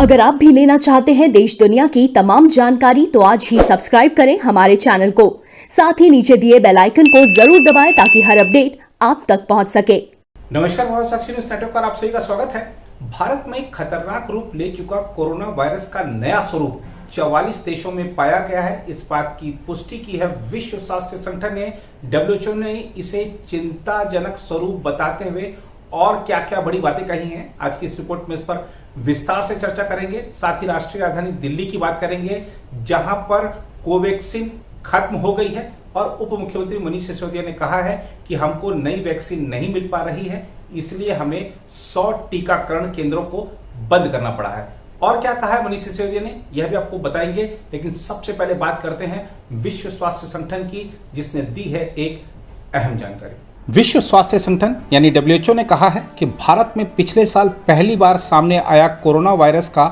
अगर आप भी लेना चाहते हैं देश दुनिया की तमाम जानकारी तो आज ही सब्सक्राइब करें हमारे चैनल को। साथ ही नीचे दिए बेल आइकन को जरूर दबाएं ताकि हर अपडेट आप तक पहुंच सके। नमस्कार, भारत साक्षी न्यूज नेटवर्क पर आप सभी का स्वागत है। भारत में खतरनाक रूप ले चुका कोरोना वायरस का नया स्वरूप 44 देशों में पाया गया है। इस बात की पुष्टि की है विश्व स्वास्थ्य संगठन ने। WHO ने इसे चिंताजनक स्वरूप बताते हुए और क्या क्या बड़ी बातें कही हैं, आज की इस रिपोर्ट में इस पर विस्तार से चर्चा करेंगे। साथ ही राष्ट्रीय राजधानी दिल्ली की बात करेंगे, जहां पर कोवैक्सीन खत्म हो गई है और उप मुख्यमंत्री मनीष सिसोदिया ने कहा है कि हमको नई वैक्सीन नहीं मिल पा रही है, इसलिए हमें 100 टीकाकरण केंद्रों को बंद करना पड़ा है। और क्या कहा है मनीष सिसोदिया ने, यह भी आपको बताएंगे। लेकिन सबसे पहले बात करते हैं विश्व स्वास्थ्य संगठन की, जिसने दी है एक अहम जानकारी। विश्व स्वास्थ्य संगठन यानी WHO ने कहा है कि भारत में पिछले साल पहली बार सामने आया कोरोना वायरस का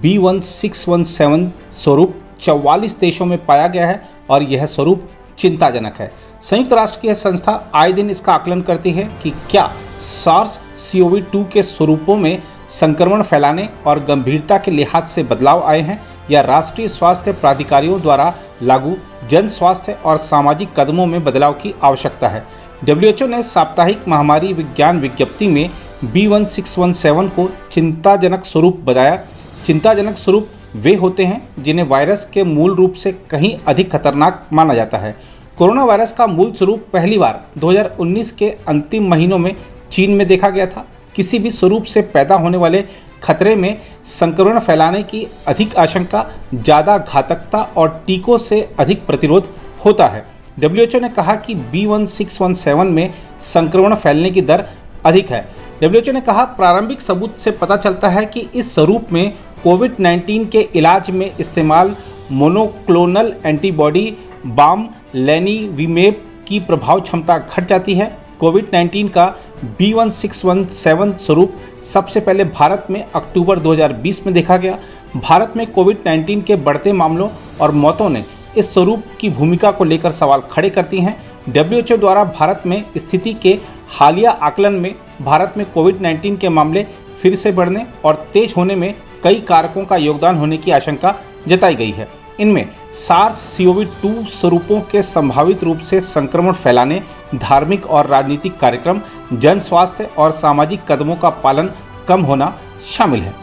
B1617 स्वरूप 44 देशों में पाया गया है और यह स्वरूप चिंताजनक है। संयुक्त राष्ट्र की यह संस्था आए दिन इसका आकलन करती है कि क्या SARS-CoV-2 के स्वरूपों में संक्रमण फैलाने और गंभीरता के लिहाज से बदलाव आए हैं या राष्ट्रीय स्वास्थ्य प्राधिकारियों द्वारा लागू जन स्वास्थ्य और सामाजिक कदमों में बदलाव की आवश्यकता है। WHO ने साप्ताहिक महामारी विज्ञान विज्ञप्ति में B1617 को चिंताजनक स्वरूप बताया। चिंताजनक स्वरूप वे होते हैं जिन्हें वायरस के मूल रूप से कहीं अधिक खतरनाक माना जाता है। कोरोना वायरस का मूल स्वरूप पहली बार 2019 के अंतिम महीनों में चीन में देखा गया था। किसी भी स्वरूप से पैदा होने वाले खतरे में संक्रमण फैलाने की अधिक आशंका, ज़्यादा घातकता और टीकों से अधिक प्रतिरोध होता है। WHO ने कहा कि B1617 में संक्रमण फैलने की दर अधिक है। WHO ने कहा प्रारंभिक सबूत से पता चलता है कि इस स्वरूप में कोविड-19 के इलाज में इस्तेमाल मोनोक्लोनल एंटीबॉडी बामलैनिविमेब की प्रभाव क्षमता घट जाती है। कोविड-19 का B1617 स्वरूप सबसे पहले भारत में अक्टूबर 2020 में देखा गया। भारत में कोविड-19 के बढ़ते मामलों और मौतों ने इस स्वरूप की भूमिका को लेकर सवाल खड़े करती हैं। WHO द्वारा भारत में स्थिति के हालिया आकलन में भारत में कोविड-19 के मामले फिर से बढ़ने और तेज होने में कई कारकों का योगदान होने की आशंका जताई गई है। इनमें SARS-CoV-2 स्वरूपों के संभावित रूप से संक्रमण फैलाने, धार्मिक और राजनीतिक कार्यक्रम, जन स्वास्थ्य और सामाजिक कदमों का पालन कम होना शामिल है।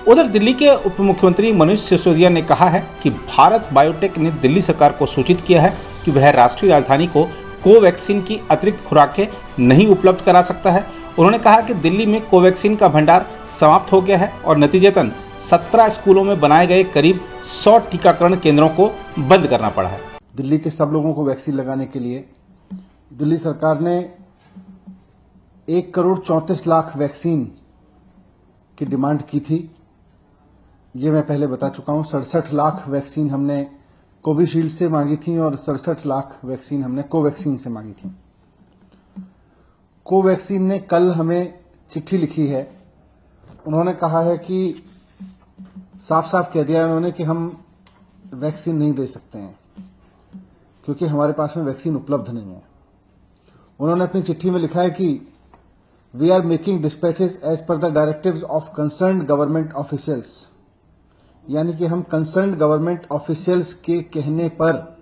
उधर दिल्ली के उप मुख्यमंत्री मनीष सिसोदिया ने कहा है कि भारत बायोटेक ने दिल्ली सरकार को सूचित किया है कि वह राष्ट्रीय राजधानी को कोवैक्सीन की अतिरिक्त खुराकें नहीं उपलब्ध करा सकता है। उन्होंने कहा कि दिल्ली में कोवैक्सीन का भंडार समाप्त हो गया है और नतीजतन 17 स्कूलों में बनाए गए करीब 100 टीकाकरण केंद्रों को बंद करना पड़ा है। दिल्ली के सब लोगों को वैक्सीन लगाने के लिए दिल्ली सरकार ने 1,34,00,000 वैक्सीन की डिमांड की थी। ये मैं पहले बता चुका हूं। 67 लाख वैक्सीन हमने कोविशील्ड से मांगी थी और 67 लाख वैक्सीन हमने कोवैक्सीन से मांगी थी। कोवैक्सीन ने कल हमें चिट्ठी लिखी है। उन्होंने कहा है कि साफ साफ कह दिया है उन्होंने कि हम वैक्सीन नहीं दे सकते हैं क्योंकि हमारे पास में वैक्सीन उपलब्ध नहीं है। उन्होंने अपनी चिट्ठी में लिखा है कि we are making dispatches as per the directives of concerned government officials, यानी कि हम कंसर्न्ड गवर्नमेंट ऑफिशियल्स के कहने पर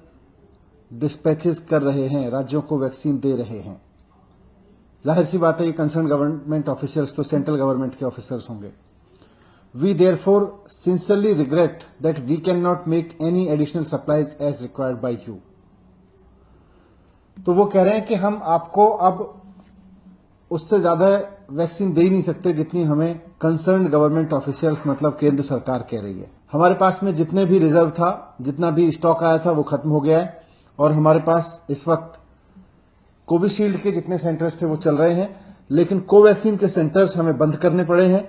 डिस्पैचेस कर रहे हैं, राज्यों को वैक्सीन दे रहे हैं। जाहिर सी बात है ये कंसर्न्ड गवर्नमेंट ऑफिशियल्स तो सेंट्रल गवर्नमेंट के ऑफिसर्स होंगे। We therefore sincerely regret that we can not make any additional supplies as required by you. तो वो कह रहे हैं कि हम आपको अब उससे ज्यादा वैक्सीन दे ही नहीं सकते जितनी हमें कंसर्न्ड गवर्नमेंट ऑफिशियल्स मतलब केंद्र सरकार कह रही है। हमारे पास में जितने भी रिजर्व था, जितना भी स्टॉक आया था वो खत्म हो गया है और हमारे पास इस वक्त कोविशील्ड के जितने सेंटर्स थे वो चल रहे हैं, लेकिन कोवैक्सीन के सेंटर्स हमें बंद करने पड़े हैं।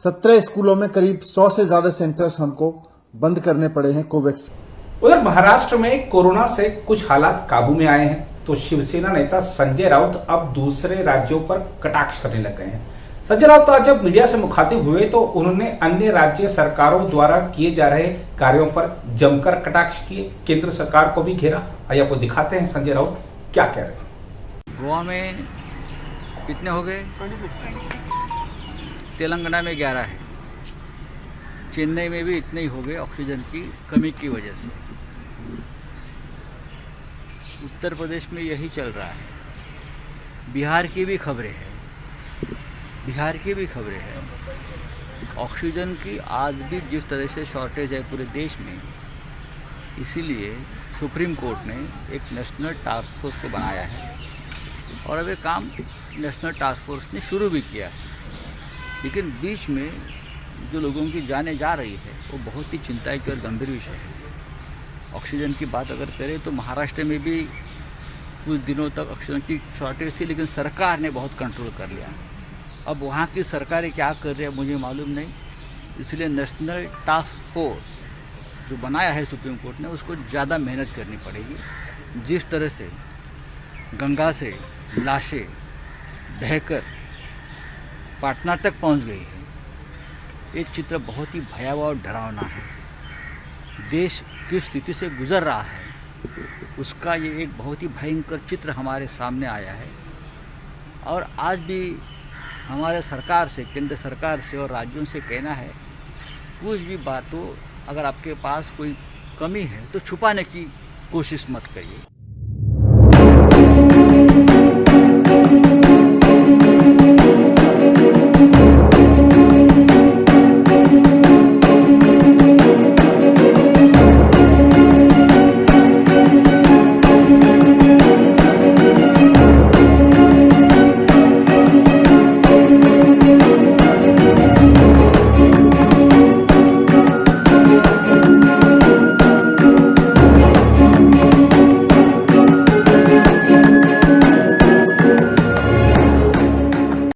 17 स्कूलों में करीब 100 से ज्यादा सेंटर्स हमको बंद करने पड़े हैं कोवैक्सीन। उधर महाराष्ट्र में कोरोना से कुछ हालात काबू में आए हैं तो शिवसेना नेता संजय राउत अब दूसरे राज्यों पर कटाक्ष करने लग गए हैं। संजय राउत आज जब मीडिया से मुखातिब हुए तो उन्होंने अन्य राज्य सरकारों द्वारा किए जा रहे कार्यों पर जमकर कटाक्ष किए, केंद्र सरकार को भी घेरा। आइए आपको दिखाते हैं संजय राउत क्या कह रहे हैं। गोवा में कितने हो गए? तेलंगाना में 11 है। चेन्नई में भी इतने ही हो गए ऑक्सीजन की कमी की वजह से। उत्तर प्रदेश में यही चल रहा है। बिहार की भी खबरें हैं, ऑक्सीजन की आज भी जिस तरह से शॉर्टेज है पूरे देश में, इसीलिए सुप्रीम कोर्ट ने एक नेशनल टास्क फोर्स को बनाया है और अब ये काम नेशनल टास्क फोर्स ने शुरू भी किया है। लेकिन बीच में जो लोगों की जानें जा रही है वो बहुत ही चिंता की और गंभीर विषय है। ऑक्सीजन की बात अगर करें तो महाराष्ट्र में भी कुछ दिनों तक ऑक्सीजन की शॉर्टेज थी, लेकिन सरकार ने बहुत कंट्रोल कर लिया। अब वहाँ की सरकारें क्या कर रही है मुझे मालूम नहीं, इसलिए नेशनल टास्क फोर्स जो बनाया है सुप्रीम कोर्ट ने, उसको ज़्यादा मेहनत करनी पड़ेगी। जिस तरह से गंगा से लाशें बहकर पटना तक पहुँच गई है, ये चित्र बहुत ही भयावह और डरावना है। देश किस स्थिति से गुजर रहा है उसका ये एक बहुत ही भयंकर चित्र हमारे सामने आया है। और आज भी हमारे सरकार से, केंद्र सरकार से और राज्यों से कहना है, कुछ भी बात हो, अगर आपके पास कोई कमी है तो छुपाने की कोशिश मत करिए।